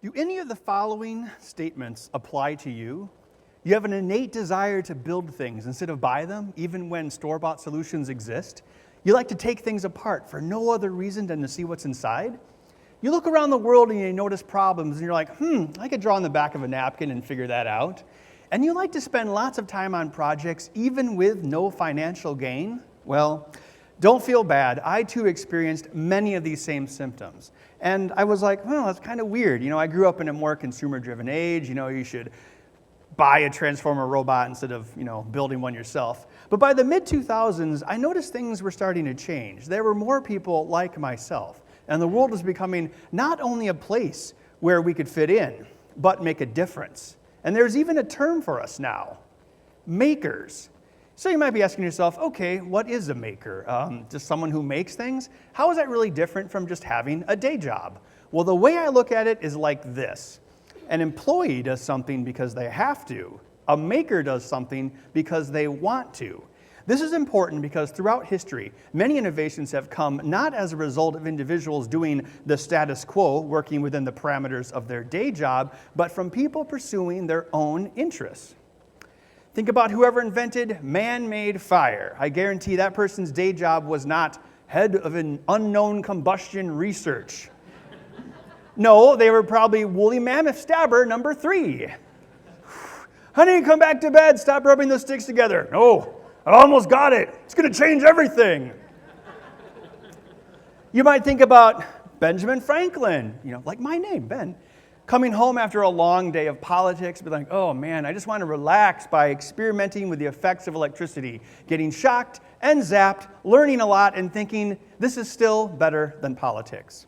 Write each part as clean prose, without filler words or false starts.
Do any of the following statements apply to you? You have an innate desire to build things instead of buy them, even when store-bought solutions exist. You like to take things apart for no other reason than to see what's inside. You look around the world and you notice problems and you're like, I could draw on the back of a napkin and figure that out. And you like to spend lots of time on projects even with no financial gain. Well, don't feel bad. I too experienced many of these same symptoms. And I was like, well, that's kind of weird. I grew up in a more consumer-driven age. You should buy a Transformer robot instead of, building one yourself. But by the mid-2000s, I noticed things were starting to change. There were more people like myself. And the world was becoming not only a place where we could fit in, but make a difference. And there's even a term for us now, makers. So you might be asking yourself, okay, what is a maker? Just someone who makes things? How is that really different from just having a day job? Well, the way I look at it is like this. An employee does something because they have to. A maker does something because they want to. This is important because throughout history, many innovations have come not as a result of individuals doing the status quo, working within the parameters of their day job, but from people pursuing their own interests. Think about whoever invented man-made fire. I guarantee that person's day job was not head of an unknown combustion research. No, they were probably woolly mammoth stabber number 3. Honey, come back to bed. Stop rubbing those sticks together. No, I almost got it. It's going to change everything. You might think about Benjamin Franklin, like my name, Ben. Coming home after a long day of politics, be like, oh man, I just want to relax by experimenting with the effects of electricity, getting shocked and zapped, learning a lot, and thinking, this is still better than politics.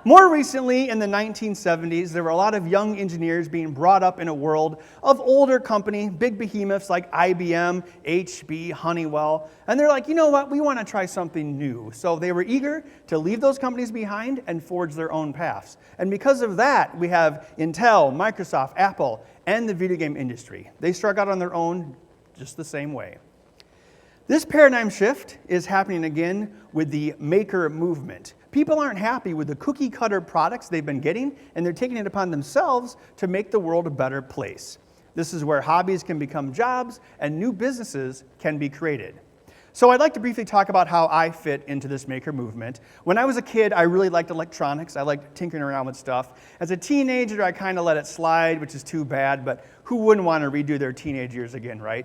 More recently, in the 1970s, there were a lot of young engineers being brought up in a world of older company, big behemoths like IBM, HP, Honeywell, and they're like, you know what, we want to try something new. So they were eager to leave those companies behind and forge their own paths. And because of that, we have Intel, Microsoft, Apple, and the video game industry. They struck out on their own just the same way. This paradigm shift is happening again with the maker movement. People aren't happy with the cookie-cutter products they've been getting, and they're taking it upon themselves to make the world a better place. This is where hobbies can become jobs and new businesses can be created. So I'd like to briefly talk about how I fit into this maker movement. When I was a kid, I really liked electronics. I liked tinkering around with stuff. As a teenager, I kind of let it slide, which is too bad, but who wouldn't want to redo their teenage years again, right?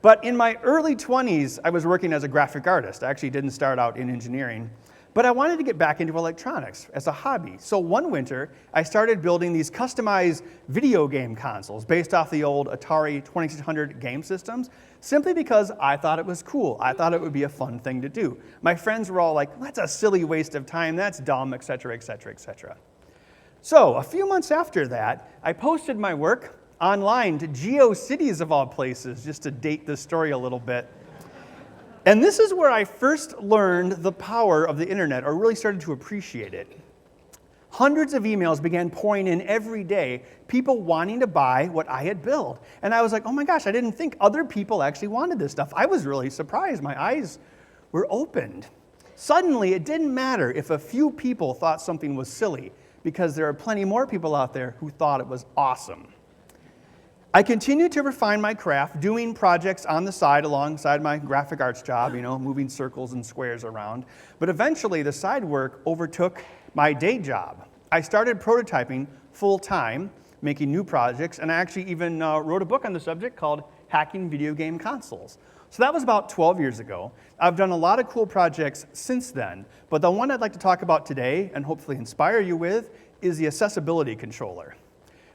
But in my early 20s, I was working as a graphic artist. I actually didn't start out in engineering. But I wanted to get back into electronics as a hobby. So one winter, I started building these customized video game consoles based off the old Atari 2600 game systems, simply because I thought it was cool. I thought it would be a fun thing to do. My friends were all like, that's a silly waste of time, that's dumb, etc., etc., etc. So a few months after that, I posted my work online to GeoCities of all places, just to date this story a little bit. And this is where I first learned the power of the internet, or really started to appreciate it. Hundreds of emails began pouring in every day, people wanting to buy what I had built. And I was like, oh my gosh, I didn't think other people actually wanted this stuff. I was really surprised. My eyes were opened. Suddenly, it didn't matter if a few people thought something was silly, because there are plenty more people out there who thought it was awesome. I continued to refine my craft, doing projects on the side alongside my graphic arts job, moving circles and squares around. But eventually, the side work overtook my day job. I started prototyping full-time, making new projects, and I actually even wrote a book on the subject called Hacking Video Game Consoles. So that was about 12 years ago. I've done a lot of cool projects since then, but the one I'd like to talk about today, and hopefully inspire you with, is the accessibility controller.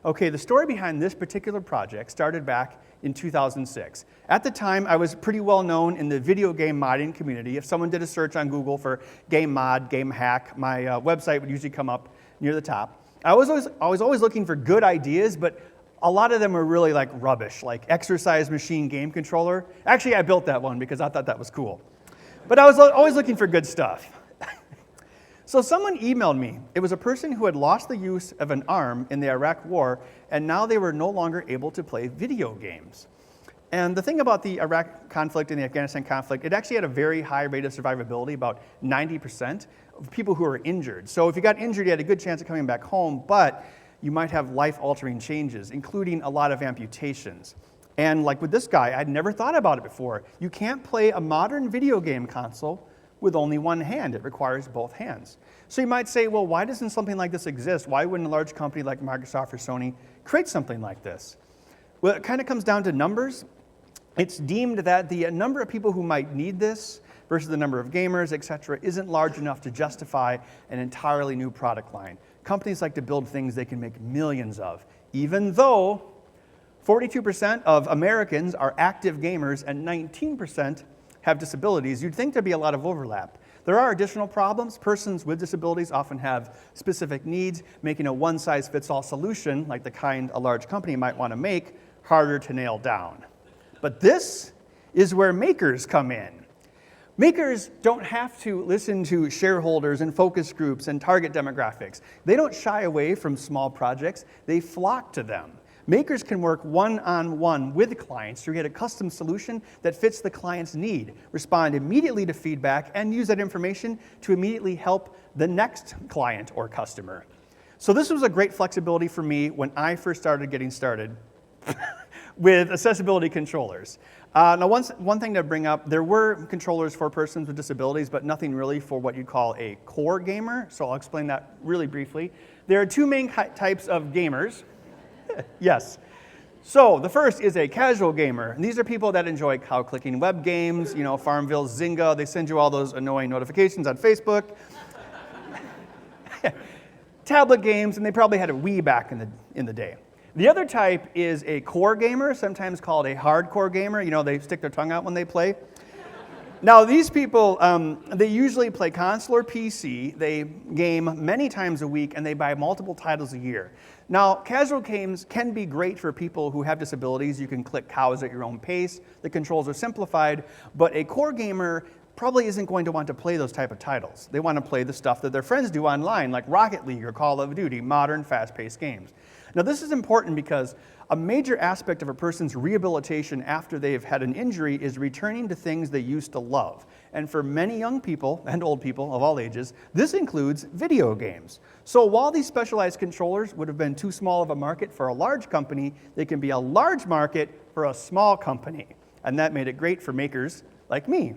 Okay, the story behind this particular project started back in 2006. At the time, I was pretty well known in the video game modding community. If someone did a search on Google for game mod, game hack, my website would usually come up near the top. I was always looking for good ideas, but a lot of them were really like rubbish, like exercise machine game controller. Actually, I built that one because I thought that was cool. But I was always looking for good stuff. So someone emailed me. It was a person who had lost the use of an arm in the Iraq War, and now they were no longer able to play video games. And the thing about the Iraq conflict and the Afghanistan conflict, it actually had a very high rate of survivability, about 90% of people who were injured. So if you got injured, you had a good chance of coming back home, but you might have life-altering changes, including a lot of amputations. And like with this guy, I'd never thought about it before. You can't play a modern video game console with only one hand. It requires both hands. So you might say, well, why doesn't something like this exist? Why wouldn't a large company like Microsoft or Sony create something like this? Well, it kind of comes down to numbers. It's deemed that the number of people who might need this versus the number of gamers, et cetera, isn't large enough to justify an entirely new product line. Companies like to build things they can make millions of, even though 42% of Americans are active gamers and 19% have disabilities. You'd think there'd be a lot of overlap. There are additional problems. Persons with disabilities often have specific needs, making a one-size-fits-all solution, like the kind a large company might want to make, harder to nail down. But this is where makers come in. Makers don't have to listen to shareholders and focus groups and target demographics. They don't shy away from small projects. They flock to them. Makers can work one-on-one with clients to create a custom solution that fits the client's need, respond immediately to feedback, and use that information to immediately help the next client or customer. So this was a great flexibility for me when I first started getting started with accessibility controllers. Now, one thing to bring up, there were controllers for persons with disabilities, but nothing really for what you call a core gamer, so I'll explain that really briefly. There are two main types of gamers. Yes. So the first is a casual gamer. And these are people that enjoy cow-clicking web games, you know, Farmville, Zynga. They send you all those annoying notifications on Facebook. Tablet games, and they probably had a Wii back in the day. The other type is a core gamer, sometimes called a hardcore gamer. You know, they stick their tongue out when they play. Now, these people, they usually play console or PC. They game many times a week, and they buy multiple titles a year. Now, casual games can be great for people who have disabilities. You can click cows at your own pace. The controls are simplified. But a core gamer probably isn't going to want to play those type of titles. They want to play the stuff that their friends do online, like Rocket League or Call of Duty, modern, fast-paced games. Now, this is important because a major aspect of a person's rehabilitation after they've had an injury is returning to things they used to love. And for many young people and old people of all ages, this includes video games. So while these specialized controllers would have been too small of a market for a large company, they can be a large market for a small company. And that made it great for makers like me.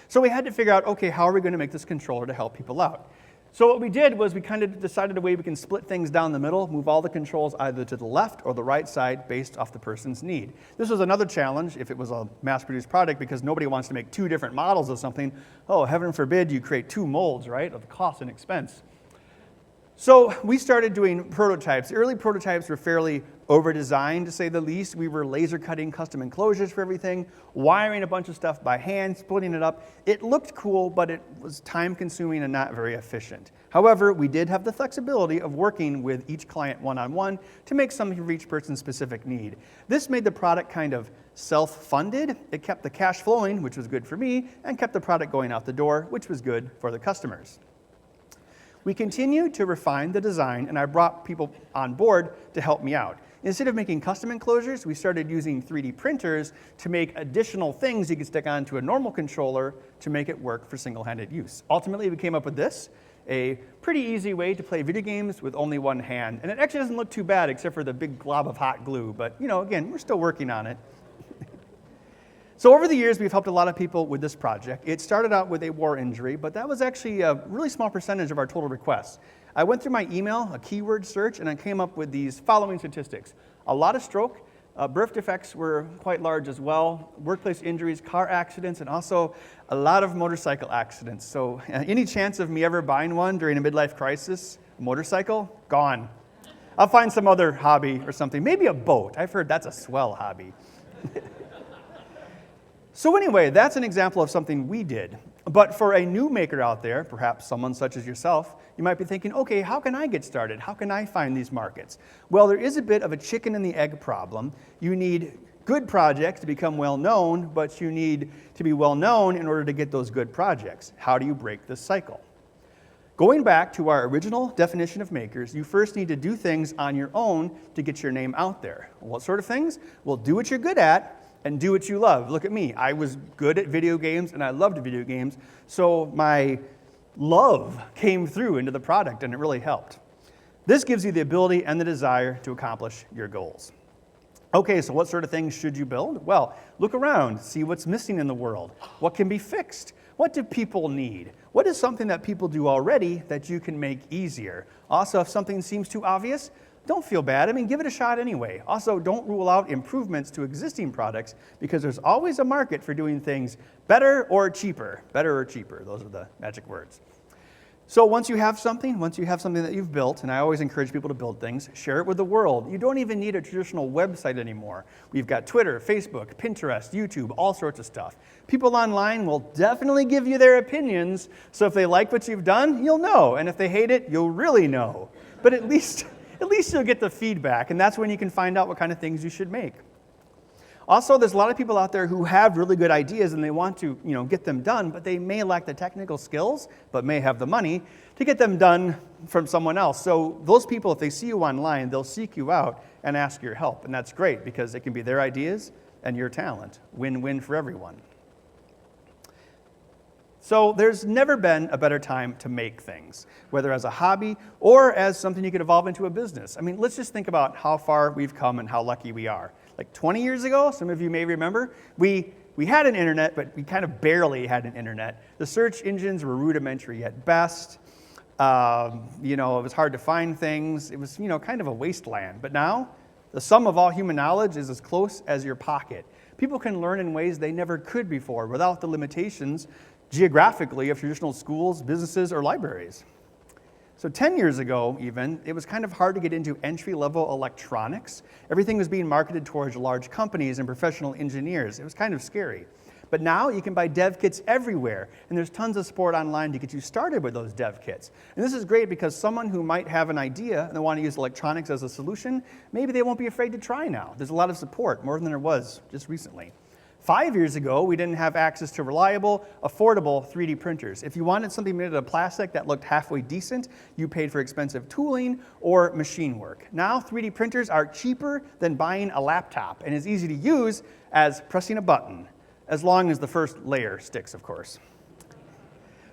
So we had to figure out, okay, how are we going to make this controller to help people out? So what we did was we kind of decided a way we can split things down the middle, move all the controls either to the left or the right side based off the person's need. This was another challenge if it was a mass-produced product because nobody wants to make two different models of something. Oh, heaven forbid you create two molds, right, of cost and expense. So we started doing prototypes. The early prototypes were fairly over-designed, to say the least. We were laser cutting custom enclosures for everything, wiring a bunch of stuff by hand, splitting it up. It looked cool, but it was time-consuming and not very efficient. However, we did have the flexibility of working with each client one-on-one to make something for each person's specific need. This made the product kind of self-funded. It kept the cash flowing, which was good for me, and kept the product going out the door, which was good for the customers. We continued to refine the design, and I brought people on board to help me out. Instead of making custom enclosures, we started using 3D printers to make additional things you could stick onto a normal controller to make it work for single-handed use. Ultimately, we came up with this, a pretty easy way to play video games with only one hand. And it actually doesn't look too bad except for the big glob of hot glue. But, you know, again, we're still working on it. So over the years, we've helped a lot of people with this project. It started out with a war injury, but that was actually a really small percentage of our total requests. I went through my email, a keyword search, and I came up with these following statistics. A lot of stroke, birth defects were quite large as well, workplace injuries, car accidents, and also a lot of motorcycle accidents. So any chance of me ever buying one during a midlife crisis, a motorcycle, gone. I'll find some other hobby or something, maybe a boat. I've heard that's a swell hobby. So anyway, that's an example of something we did. But for a new maker out there, perhaps someone such as yourself, you might be thinking, okay, how can I get started? How can I find these markets? Well, there is a bit of a chicken and the egg problem. You need good projects to become well known, but you need to be well known in order to get those good projects. How do you break this cycle? Going back to our original definition of makers, you first need to do things on your own to get your name out there. What sort of things? Well, do what you're good at and do what you love. Look at me. I was good at video games and I loved video games, so my love came through into the product and it really helped. This gives you the ability and the desire to accomplish your goals. Okay, so what sort of things should you build? Well, look around, see what's missing in the world. What can be fixed? What do people need? What is something that people do already that you can make easier? Also, if something seems too obvious, don't feel bad. I mean, give it a shot anyway. Also, don't rule out improvements to existing products because there's always a market for doing things better or cheaper. Better or cheaper, those are the magic words. So once you have something that you've built, and I always encourage people to build things, share it with the world. You don't even need a traditional website anymore. We've got Twitter, Facebook, Pinterest, YouTube, all sorts of stuff. People online will definitely give you their opinions, so if they like what you've done, you'll know, and if they hate it, you'll really know. But at least you'll get the feedback, and that's when you can find out what kind of things you should make. Also, there's a lot of people out there who have really good ideas and they want to, get them done, but they may lack the technical skills, but may have the money to get them done from someone else. So those people, if they see you online, they'll seek you out and ask your help. And that's great because it can be their ideas and your talent. Win-win for everyone. So there's never been a better time to make things, whether as a hobby or as something you could evolve into a business. I mean, let's just think about how far we've come and how lucky we are. Like 20 years ago, some of you may remember, we had an internet, but we kind of barely had an internet. The search engines were rudimentary at best. It was hard to find things. It was, kind of a wasteland. But now, the sum of all human knowledge is as close as your pocket. People can learn in ways they never could before without the limitations geographically of traditional schools, businesses, or libraries. So 10 years ago, even, it was kind of hard to get into entry-level electronics. Everything was being marketed towards large companies and professional engineers. It was kind of scary. But now you can buy dev kits everywhere, and there's tons of support online to get you started with those dev kits. And this is great because someone who might have an idea and they want to use electronics as a solution, maybe they won't be afraid to try now. There's a lot of support, more than there was just recently. 5 years ago, we didn't have access to reliable, affordable 3D printers. If you wanted something made out of plastic that looked halfway decent, you paid for expensive tooling or machine work. Now, 3D printers are cheaper than buying a laptop and as easy to use as pressing a button, as long as the first layer sticks, of course.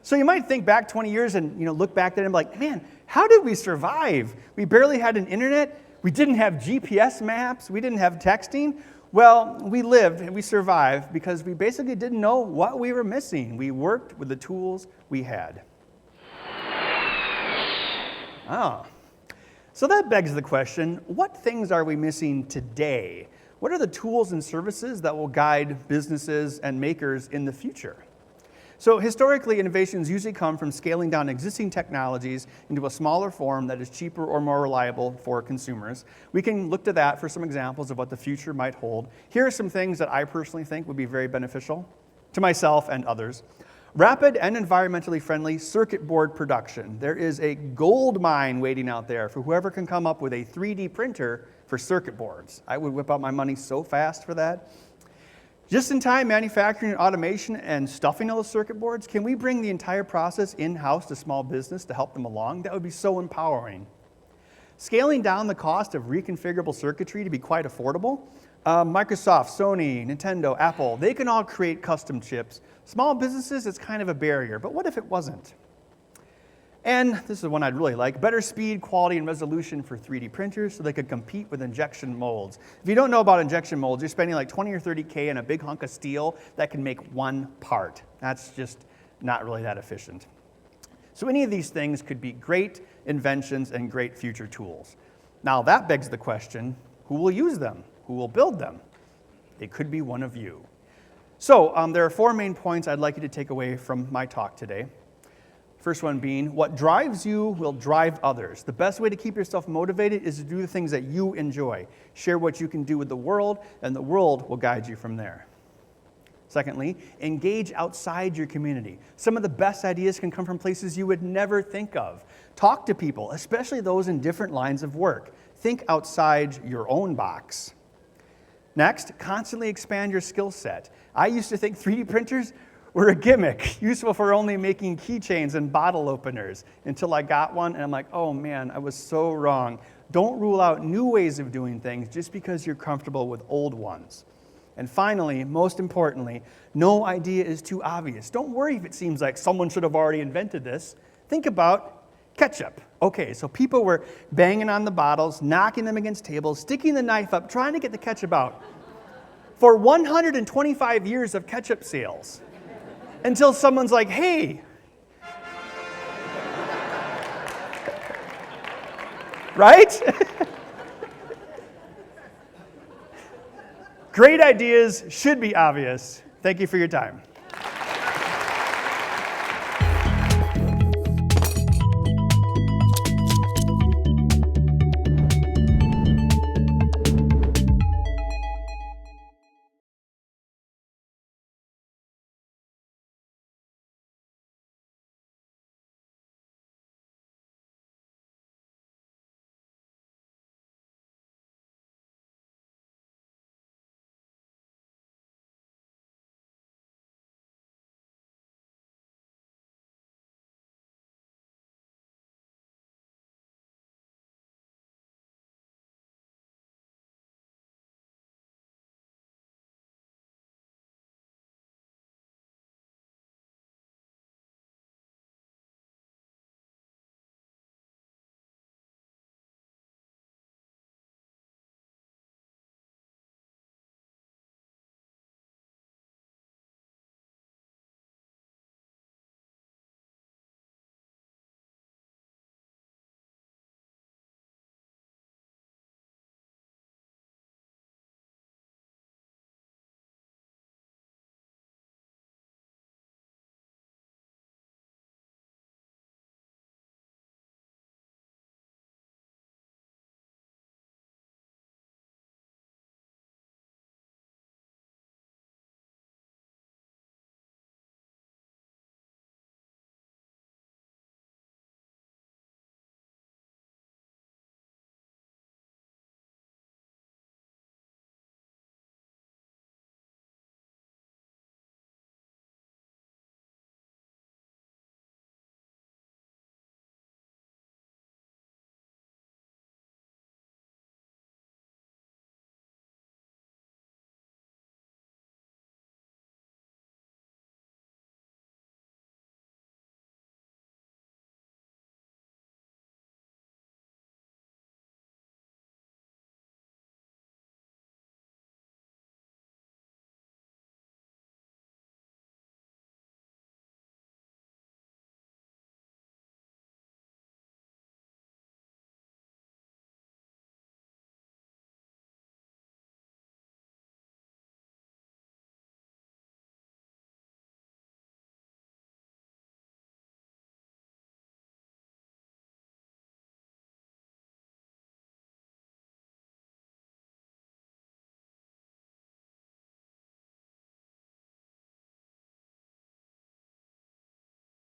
So you might think back 20 years and look back then and be like, man, how did we survive? We barely had an internet. We didn't have GPS maps. We didn't have texting. Well, we lived and we survived because we basically didn't know what we were missing. We worked with the tools we had. So that begs the question, what things are we missing today? What are the tools and services that will guide businesses and makers in the future? So historically, innovations usually come from scaling down existing technologies into a smaller form that is cheaper or more reliable for consumers. We can look to that for some examples of what the future might hold. Here are some things that I personally think would be very beneficial to myself and others. Rapid and environmentally friendly circuit board production. There is a gold mine waiting out there for whoever can come up with a 3D printer for circuit boards. I would whip out my money so fast for that. Just-in-time manufacturing and automation and stuffing of those circuit boards, can we bring the entire process in-house to small business to help them along? That would be so empowering. Scaling down the cost of reconfigurable circuitry to be quite affordable. Microsoft, Sony, Nintendo, Apple, they can all create custom chips. Small businesses, it's kind of a barrier, but what if it wasn't? And this is one I'd really like, better speed, quality, and resolution for 3D printers so they could compete with injection molds. If you don't know about injection molds, you're spending like 20 or 30K on a big hunk of steel that can make one part. That's just not really that efficient. So any of these things could be great inventions and great future tools. Now that begs the question, who will use them? Who will build them? It could be one of you. So there are 4 main points I'd like you to take away from my talk today. First one being, what drives you will drive others. The best way to keep yourself motivated is to do the things that you enjoy. Share what you can do with the world, and the world will guide you from there. Secondly, engage outside your community. Some of the best ideas can come from places you would never think of. Talk to people, especially those in different lines of work. Think outside your own box. Next, constantly expand your skill set. I used to think 3D printers were a gimmick, useful for only making keychains and bottle openers, until I got one and I'm like, oh man, I was so wrong. Don't rule out new ways of doing things just because you're comfortable with old ones. And finally, most importantly, no idea is too obvious. Don't worry if it seems like someone should have already invented this. Think about ketchup. Okay, so people were banging on the bottles, knocking them against tables, sticking the knife up, trying to get the ketchup out for 125 years of ketchup sales. Until someone's like, hey, right? Great ideas should be obvious. Thank you for your time.